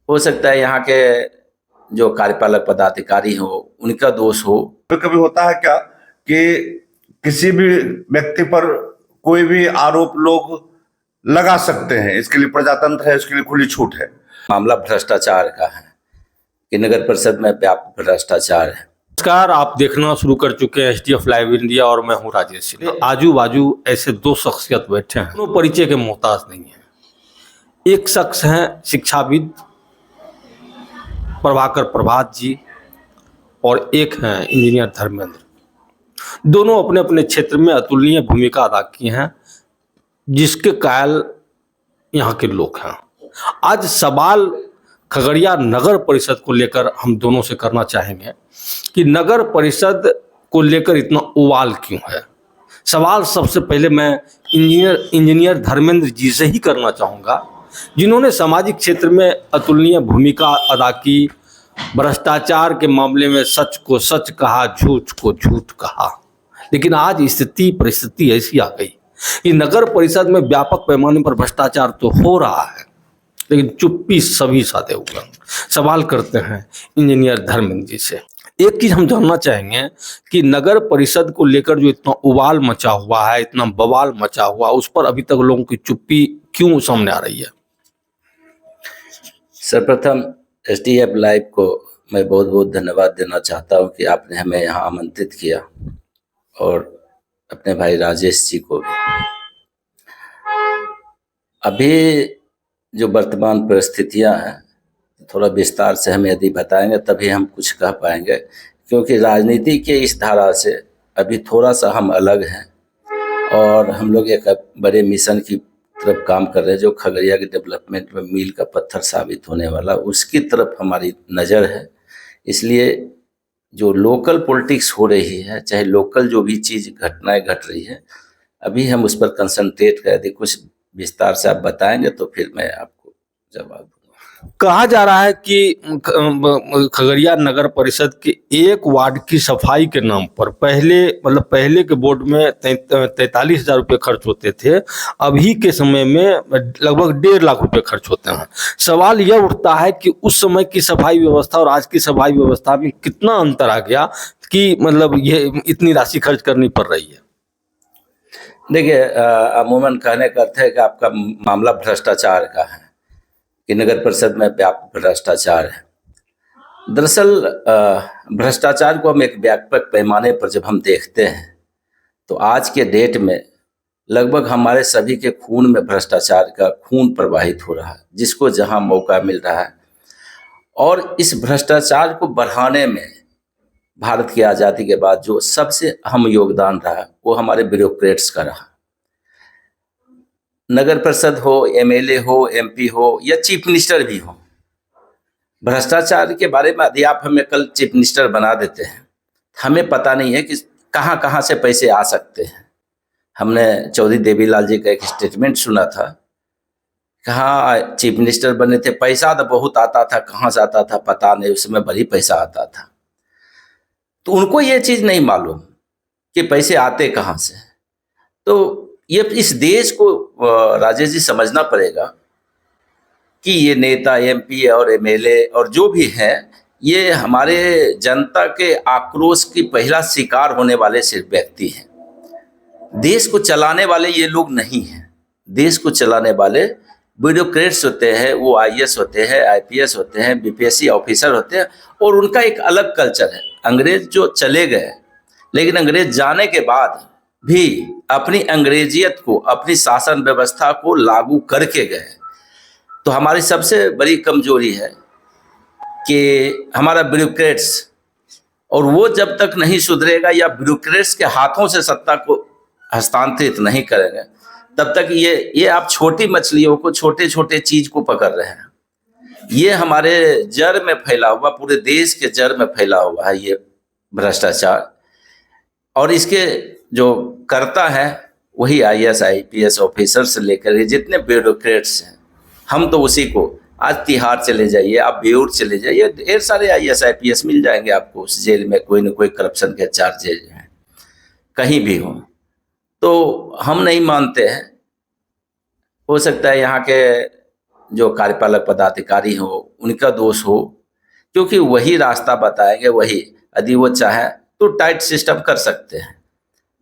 हो सकता है यहाँ के जो कार्यपालक पदाधिकारी हो उनका दोष हो। कभी होता है क्या कि किसी भी व्यक्ति पर कोई भी आरोप लोग लगा सकते हैं, इसके लिए प्रजातंत्र है, इसके लिए खुली छूट है। मामला भ्रष्टाचार का है कि नगर परिषद में व्यापक भ्रष्टाचार है। नमस्कार, आप देखना शुरू कर चुके हैं एचडीएफ लाइव इंडिया और मैं हूं राजेश सिंह। आजू बाजू ऐसे दो शख्सियत बैठे हैं, दोनों परिचय के मोहताज नहीं है। एक शख्स हैं शिक्षाविद प्रभाकर प्रभात जी और एक हैं इंजीनियर धर्मेंद्र। दोनों अपने अपने क्षेत्र में अतुलनीय भूमिका अदा की हैं, जिसके कायल यहाँ के लोग हैं। आज सवाल खगड़िया नगर परिषद को लेकर हम दोनों से करना चाहेंगे कि नगर परिषद को लेकर इतना उबाल क्यों है। सवाल सबसे पहले मैं इंजीनियर धर्मेंद्र जी से ही करना चाहूँगा, जिन्होंने सामाजिक क्षेत्र में अतुलनीय भूमिका अदा की, भ्रष्टाचार के मामले में सच को सच कहा, झूठ को झूठ कहा। लेकिन आज स्थिति परिस्थिति ऐसी आ गई कि नगर परिषद में व्यापक पैमाने पर भ्रष्टाचार तो हो रहा है, लेकिन चुप्पी सभी साधे हुए हैं। सवाल करते हैं इंजीनियर धर्मेंद्र जी से। एक चीज हम जानना चाहेंगे कि नगर परिषद को लेकर जो इतना उबाल मचा हुआ है, इतना बवाल मचा हुआ, उस पर अभी तक लोगों की चुप्पी क्यों सामने आ रही है? सर्वप्रथम एचडीएफ लाइव को मैं बहुत बहुत धन्यवाद देना चाहता हूं कि आपने हमें यहाँ आमंत्रित किया, और अपने भाई राजेश जी को भी। अभी जो वर्तमान परिस्थितियां हैं, थोड़ा विस्तार से हम यदि बताएंगे तभी हम कुछ कह पाएंगे, क्योंकि राजनीति के इस धारा से अभी थोड़ा सा हम अलग हैं और हम लोग एक बड़े मिशन की तरफ काम कर रहे हैं, जो खगड़िया के डेवलपमेंट में मील का पत्थर साबित होने वाला, उसकी तरफ हमारी नज़र है। इसलिए जो लोकल पॉलिटिक्स हो रही है, चाहे लोकल जो भी चीज़ घटनाएं घट रही है, अभी हम उस पर कंसंट्रेट कर दे। कुछ विस्तार से आप बताएंगे तो फिर मैं आपको जवाब दूंगा। कहा जा रहा है कि खगड़िया नगर परिषद के एक वार्ड की सफाई के नाम पर पहले के बोर्ड में 43,000 रुपये खर्च होते थे, अभी के समय में लगभग 1.5 लाख रुपए खर्च होते हैं। सवाल यह उठता है कि उस समय की सफाई व्यवस्था और आज की सफाई व्यवस्था में कितना अंतर आ गया कि ये इतनी राशि खर्च करनी पड़ रही है। देखिए, अमूमन कहने का अर्थ है कि आपका मामला भ्रष्टाचार का है कि नगर परिषद में व्यापक भ्रष्टाचार है। दरअसल भ्रष्टाचार को हम एक व्यापक पैमाने पर जब हम देखते हैं तो आज के डेट में लगभग हमारे सभी के खून में भ्रष्टाचार का खून प्रवाहित हो रहा है, जिसको जहां मौका मिल रहा है। और इस भ्रष्टाचार को बढ़ाने में भारत की आज़ादी के बाद जो सबसे अहम योगदान रहा वो हमारे ब्यूरोक्रेट्स का रहा। नगर परिषद हो, एमएलए हो, एमपी हो या चीफ मिनिस्टर भी हो, भ्रष्टाचार के बारे में यदि आप हमें कल चीफ मिनिस्टर बना देते हैं, हमें पता नहीं है कि कहाँ कहाँ से पैसे आ सकते हैं। हमने चौधरी देवीलाल जी का एक स्टेटमेंट सुना था, कहाँ चीफ मिनिस्टर बने थे, पैसा तो बहुत आता था, कहाँ से आता था पता नहीं, उसमें बड़ी पैसा आता था। तो उनको ये चीज़ नहीं मालूम कि पैसे आते कहाँ से। तो ये इस देश को राजेश जी समझना पड़ेगा कि ये नेता, एमपी और एमएलए और जो भी हैं, ये हमारे जनता के आक्रोश की पहला शिकार होने वाले सिर्फ व्यक्ति हैं। देश को चलाने वाले ये लोग नहीं हैं। देश को चलाने वाले ब्यूरोक्रेट्स होते हैं, वो आईएएस होते हैं, आईपीएस होते हैं, बीपीएससी ऑफिसर होते हैं, और उनका एक अलग कल्चर है। अंग्रेज जो चले गए, लेकिन अंग्रेज जाने के बाद भी अपनी अंग्रेजियत को, अपनी शासन व्यवस्था को लागू करके गए। तो हमारी सबसे बड़ी कमजोरी है कि हमारा ब्यूरोक्रेट्स, और वो जब तक नहीं सुधरेगा या ब्यूरोक्रेट्स के हाथों से सत्ता को हस्तांतरित नहीं करेंगे, तब तक ये आप छोटी मछलियों को, छोटे छोटे चीज को पकड़ रहे हैं। ये हमारे जड़ में फैला हुआ, पूरे देश के जड़ में फैला हुआ है ये भ्रष्टाचार। और इसके जो करता है वही आईएएस आईपीएस ऑफिसर से लेकर जितने ब्यूरोक्रेट्स हैं, हम तो उसी को, आज तिहाड़ चले जाइए, आप बेऊर चले जाइए, ढेर सारे आईएएस आईपीएस मिल जाएंगे आपको उस जेल में, कोई न कोई करप्शन के चार्जेज हैं कहीं भी हो। तो हम नहीं मानते हैं। हो सकता है यहाँ के जो कार्यपालक पदाधिकारी हो उनका दोष हो, क्योंकि वही रास्ता बताएंगे, वही यदि वो चाहे तो टाइट सिस्टम कर सकते हैं।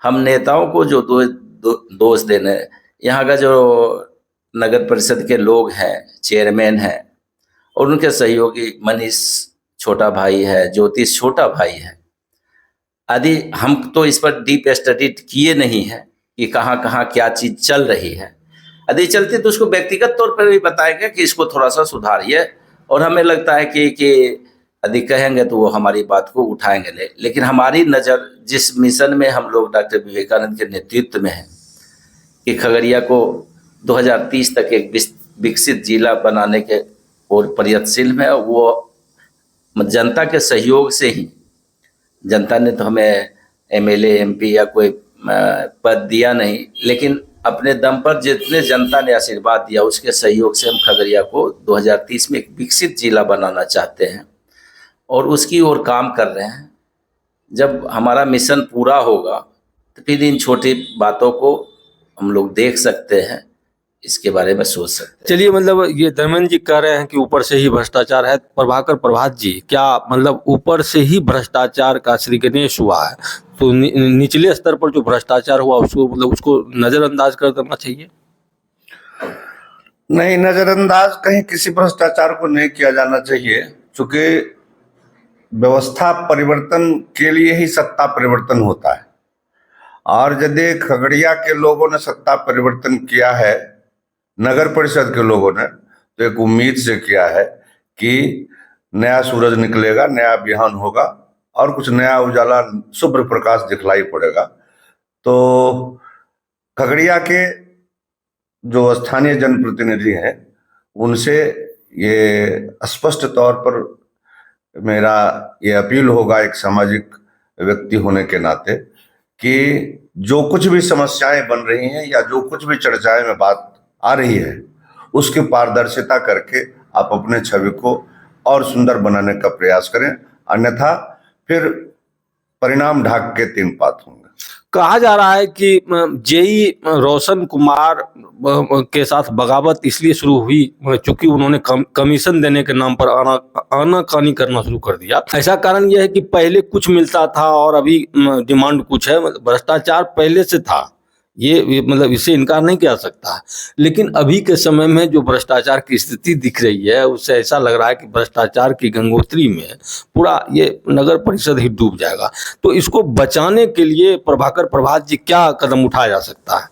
हम नेताओं को जो दोष देने, यहाँ का जो नगर परिषद के लोग हैं, चेयरमैन हैं और उनके सहयोगी मनीष छोटा भाई है, ज्योतिष छोटा भाई है, यदि हम तो इस पर डीप स्टडी किए नहीं है कि कहाँ कहाँ क्या चीज़ चल रही है, यदि चलती तो उसको व्यक्तिगत तौर पर भी बताएंगे कि इसको थोड़ा सा सुधारिए, और हमें लगता है कि यदि कहेंगे तो वो हमारी बात को उठाएंगे। लेकिन हमारी नज़र जिस मिशन में हम लोग डॉक्टर विवेकानंद के नेतृत्व में है कि खगड़िया को 2030 तक एक विकसित जिला बनाने के और प्रयत्नशील है, वो जनता के सहयोग से ही, जनता ने तो हमें एमएलए एमपी या कोई पद दिया नहीं, लेकिन अपने दम पर जितने जनता ने आशीर्वाद दिया उसके सहयोग से हम खगड़िया को 2030 में एक विकसित जिला बनाना चाहते हैं और उसकी ओर काम कर रहे हैं। जब हमारा मिशन पूरा होगा तो फिर इन छोटी बातों को हम लोग देख सकते हैं, इसके बारे में सोच सकते हैं। चलिए, मतलब ये धर्मेंद्र जी कह रहे हैं कि ऊपर से ही भ्रष्टाचार है। प्रभाकर प्रभात जी, क्या मतलब ऊपर से ही भ्रष्टाचार का श्री गणेश हुआ है, तो निचले स्तर पर जो भ्रष्टाचार हुआ उसको मतलब उसको नजरअंदाज कर देना चाहिए? नहीं, नजरअंदाज कहीं किसी भ्रष्टाचार को नहीं किया जाना चाहिए, क्योंकि व्यवस्था परिवर्तन के लिए ही सत्ता परिवर्तन होता है। और यदि खगड़िया के लोगों ने सत्ता परिवर्तन किया है, नगर परिषद के लोगों ने, तो एक उम्मीद से किया है कि नया सूरज निकलेगा, नया बिहान होगा और कुछ नया उजाला, शुभ्र प्रकाश दिखलाई पड़ेगा। तो खगड़िया के जो स्थानीय जनप्रतिनिधि हैं उनसे ये स्पष्ट तौर पर मेरा ये अपील होगा, एक सामाजिक व्यक्ति होने के नाते, कि जो कुछ भी समस्याएं बन रही हैं या जो कुछ भी चर्चाएं में बात आ रही है उसकी पारदर्शिता करके आप अपने छवि को और सुंदर बनाने का प्रयास करें, अन्यथा फिर परिणाम ढाक के 3 पात होंगे। कहा जा रहा है कि जेई रोशन कुमार के साथ बगावत इसलिए शुरू हुई क्योंकि उन्होंने कमीशन देने के नाम पर आनाकानी करना शुरू कर दिया। ऐसा कारण यह है कि पहले कुछ मिलता था और अभी डिमांड कुछ है। भ्रष्टाचार पहले से था, ये मतलब इससे इनकार नहीं किया सकता है, लेकिन अभी के समय में जो भ्रष्टाचार की स्थिति दिख रही है उससे ऐसा लग रहा है कि भ्रष्टाचार की गंगोत्री में पूरा ये नगर परिषद ही डूब जाएगा। तो इसको बचाने के लिए प्रभाकर प्रभात जी क्या कदम उठाया जा सकता है?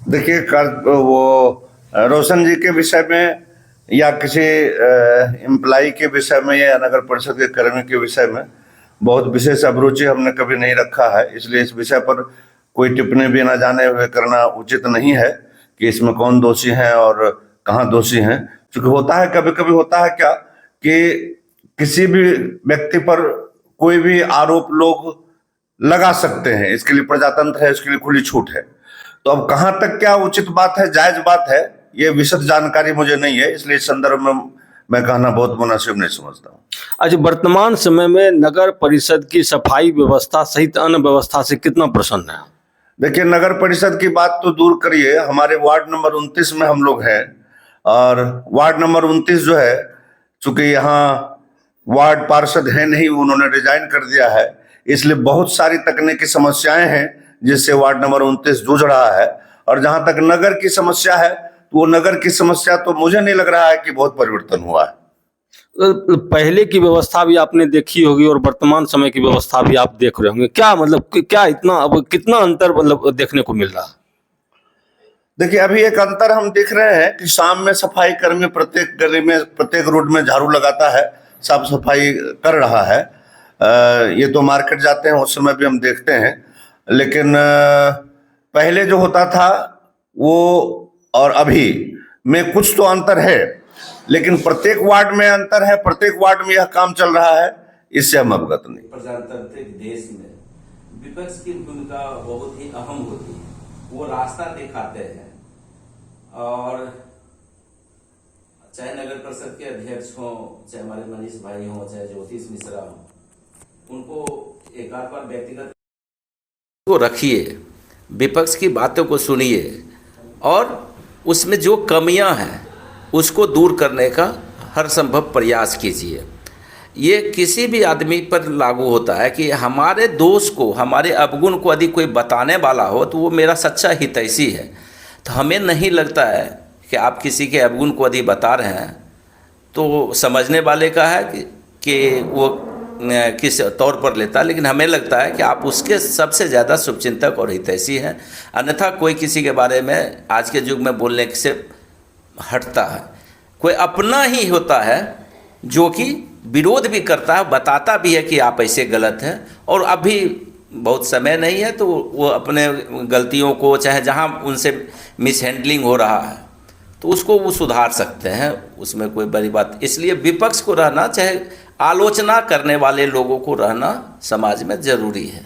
देखिए, वो रोशन जी के विषय में या किसी एम्प्लाई के विषय में या नगर परिषद के कर्मी के विषय में बहुत विशेष अभिरुचि हमने कभी नहीं रखा है, इसलिए इस विषय पर कोई टिप्पणी भी न जाने हुए करना उचित नहीं है कि इसमें कौन दोषी हैं और कहाँ दोषी हैं। क्योंकि होता है, कभी कभी होता है क्या कि किसी भी व्यक्ति पर कोई भी आरोप लोग लगा सकते हैं, इसके लिए प्रजातंत्र है, इसके लिए खुली छूट है। तो अब कहाँ तक क्या उचित बात है, जायज बात है, ये विशद जानकारी मुझे नहीं है, इसलिए इस संदर्भ में मैं कहना बहुत मुनासिब नहीं समझता हूँ। अच्छा, वर्तमान समय में नगर परिषद की सफाई व्यवस्था सहित अन्य व्यवस्था से कितना प्रसन्न है? देखिए, नगर परिषद की बात तो दूर करिए, हमारे वार्ड नंबर 29 में हम लोग हैं और वार्ड नंबर 29 जो है, चूंकि यहाँ वार्ड पार्षद है नहीं, उन्होंने रिजाइन कर दिया है, इसलिए बहुत सारी तकनीकी समस्याएं हैं जिससे वार्ड नंबर 29 जूझ रहा है। और जहां तक नगर की समस्या है तो वो नगर की समस्या तो मुझे नहीं लग रहा है कि बहुत परिवर्तन हुआ है। पहले की व्यवस्था भी आपने देखी होगी और वर्तमान समय की व्यवस्था भी आप देख रहे होंगे, क्या मतलब क्या इतना अब कितना अंतर मतलब देखने को मिल रहा है? देखिए, अभी एक अंतर हम देख रहे हैं कि शाम में सफाई कर्मी प्रत्येक गली में, प्रत्येक रोड में झाड़ू लगाता है, साफ सफाई कर रहा है। ये तो मार्केट जाते हैं उस समय भी हम देखते हैं, लेकिन पहले जो होता था वो और अभी में कुछ तो अंतर है, लेकिन प्रत्येक वार्ड में अंतर है, प्रत्येक वार्ड में यह काम चल रहा है, इससे हम अवगत नहीं। प्रजातांत्रिक देश में विपक्ष की भूमिका बहुत ही अहम होती है, वो रास्ता दिखाते हैं। और चाहे नगर परिषद के अध्यक्ष हो, चाहे हमारे मनीष भाई हो, चाहे ज्योतिष मिश्रा हो, उनको एक आध बार व्यक्तिगत को रखिए, विपक्ष की बातों को सुनिए और उसमें जो कमियां हैं उसको दूर करने का हर संभव प्रयास कीजिए। ये किसी भी आदमी पर लागू होता है कि हमारे दोष को, हमारे अवगुण को यदि कोई बताने वाला हो तो वो मेरा सच्चा हितैषी है। तो हमें नहीं लगता है कि आप किसी के अवगुण को यदि बता रहे हैं तो समझने वाले का है कि वो किस तौर पर लेता है, लेकिन हमें लगता है कि आप उसके सबसे ज़्यादा शुभचिंतक और हितैषी हैं। अन्यथा कोई किसी के बारे में आज के युग में बोलने से हटता है। कोई अपना ही होता है जो कि विरोध भी करता है, बताता भी है कि आप ऐसे गलत हैं, और अभी बहुत समय नहीं है तो वो अपने गलतियों को, चाहे जहाँ उनसे मिसहैंडलिंग हो रहा है तो उसको वो सुधार सकते हैं, उसमें कोई बड़ी बात। इसलिए विपक्ष को रहना, चाहे आलोचना करने वाले लोगों को रहना समाज में ज़रूरी है।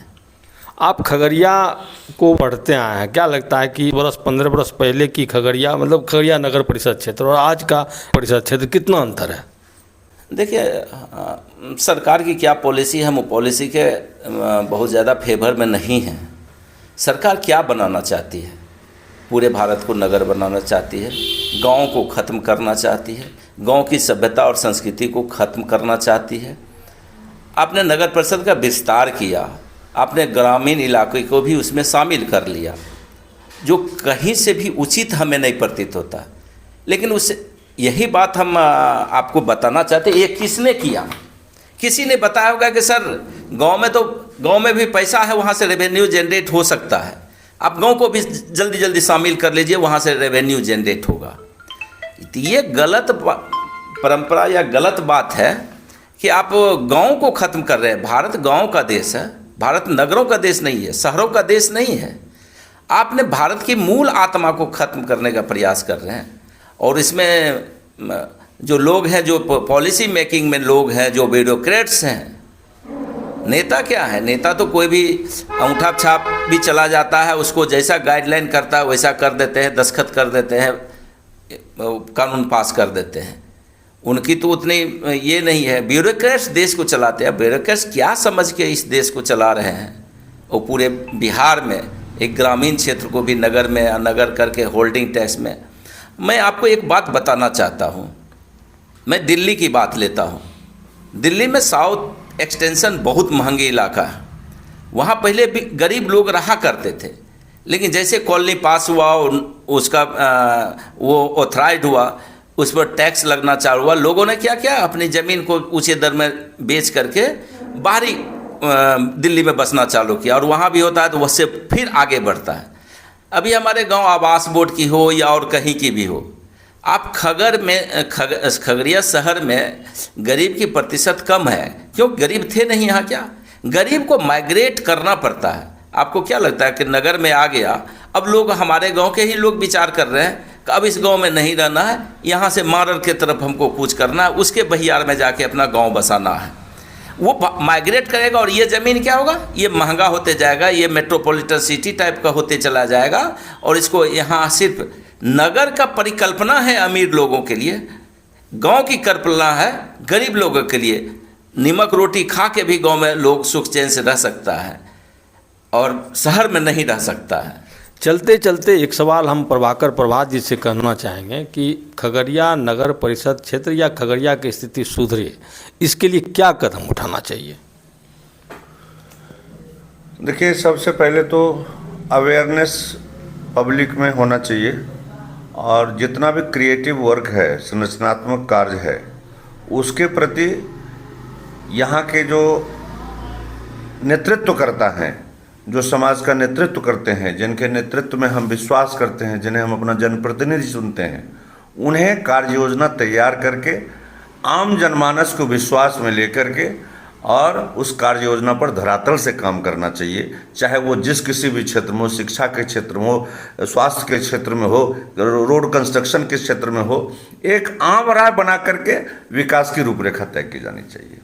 आप खगड़िया को पढ़ते आए हैं, क्या लगता है कि 15 वर्ष पहले की खगड़िया, मतलब खगड़िया नगर परिषद क्षेत्र और आज का परिषद क्षेत्र, कितना अंतर है? देखिए, सरकार की क्या पॉलिसी है, हम वो पॉलिसी के बहुत ज़्यादा फेवर में नहीं हैं। सरकार क्या बनाना चाहती है? पूरे भारत को नगर बनाना चाहती है, गाँव को ख़त्म करना चाहती है, गांव की सभ्यता और संस्कृति को ख़त्म करना चाहती है। आपने नगर परिषद का विस्तार किया, आपने ग्रामीण इलाके को भी उसमें शामिल कर लिया, जो कहीं से भी उचित हमें नहीं प्रतीत होता। लेकिन उससे यही बात हम आपको बताना चाहते, ये किसने किया? किसी ने बताया होगा कि सर गांव में भी पैसा है, वहाँ से रेवेन्यू जनरेट हो सकता है, आप गांव को भी जल्दी जल्दी शामिल कर लीजिए, वहाँ से रेवेन्यू जनरेट होगा। ये गलत परंपरा या गलत बात है कि आप गांव को ख़त्म कर रहे हैं। भारत गांव का देश है, भारत नगरों का देश नहीं है, शहरों का देश नहीं है। आपने भारत की मूल आत्मा को ख़त्म करने का प्रयास कर रहे हैं। और इसमें जो लोग हैं, जो पॉलिसी मेकिंग में लोग हैं, जो ब्यूरोक्रेट्स हैं, नेता क्या है? नेता तो कोई भी अंगूठा छाप भी चला जाता है, उसको जैसा गाइडलाइन करता है वैसा कर देते हैं, दस्तखत कर देते हैं, कानून पास कर देते हैं। उनकी तो उतनी ये नहीं है। ब्यूरोक्रेट्स देश को चलाते हैं। ब्यूरोक्रेट्स क्या समझ के इस देश को चला रहे हैं? वो पूरे बिहार में एक ग्रामीण क्षेत्र को भी नगर में, नगर करके होल्डिंग टैक्स में। मैं आपको एक बात बताना चाहता हूँ। मैं दिल्ली की बात लेता हूँ। दिल्ली में साउथ एक्सटेंशन बहुत महंगी इलाका है। वहाँ पहले भी गरीब लोग रहा करते थे, लेकिन जैसे कॉलोनी पास हुआ, उसका वो ऑथराइज हुआ, उस पर टैक्स लगना चालू हुआ, लोगों ने क्या किया, अपनी ज़मीन को ऊंचे दर में बेच करके बाहरी दिल्ली में बसना चालू किया। और वहाँ भी होता है तो उससे फिर आगे बढ़ता है। अभी हमारे गांव आवास बोर्ड की हो या और कहीं की भी हो, आप खगड़िया शहर में गरीब की प्रतिशत कम है। क्यों? गरीब थे नहीं यहाँ। क्या गरीब को माइग्रेट करना पड़ता है। आपको क्या लगता है कि नगर में आ गया, अब लोग, हमारे गांव के ही लोग विचार कर रहे हैं कि अब इस गांव में नहीं रहना है, यहाँ से मारर के तरफ हमको कूच करना है, उसके बहियार में जाके अपना गांव बसाना है। वो माइग्रेट करेगा और ये ज़मीन क्या होगा, ये महंगा होते जाएगा, ये मेट्रोपॉलिटन सिटी टाइप का होते चला जाएगा। और इसको यहाँ सिर्फ नगर का परिकल्पना है अमीर लोगों के लिए, गांव की कल्पना है गरीब लोगों के लिए। नमक रोटी खा के भी गांव में लोग सुख चैन से रह सकता है और शहर में नहीं रह सकता है। चलते चलते एक सवाल हम प्रभाकर प्रभात जी से कहना चाहेंगे कि खगड़िया नगर परिषद क्षेत्र या खगड़िया की स्थिति सुधरे, इसके लिए क्या कदम उठाना चाहिए? देखिए, सबसे पहले तो अवेयरनेस पब्लिक में होना चाहिए, और जितना भी क्रिएटिव वर्क है, संरचनात्मक कार्य है, उसके प्रति यहाँ के जो नेतृत्व करता है, जो समाज का नेतृत्व करते हैं, जिनके नेतृत्व में हम विश्वास करते हैं, जिन्हें हम अपना जनप्रतिनिधि सुनते हैं, उन्हें कार्य योजना तैयार करके आम जनमानस को विश्वास में लेकर के और उस कार्य योजना पर धरातल से काम करना चाहिए। चाहे वो जिस किसी भी क्षेत्र में हो, शिक्षा के क्षेत्र में हो, स्वास्थ्य के क्षेत्र में हो, रोड कंस्ट्रक्शन के क्षेत्र में हो, एक आम राय बना करके विकास की रूपरेखा तय की जानी चाहिए।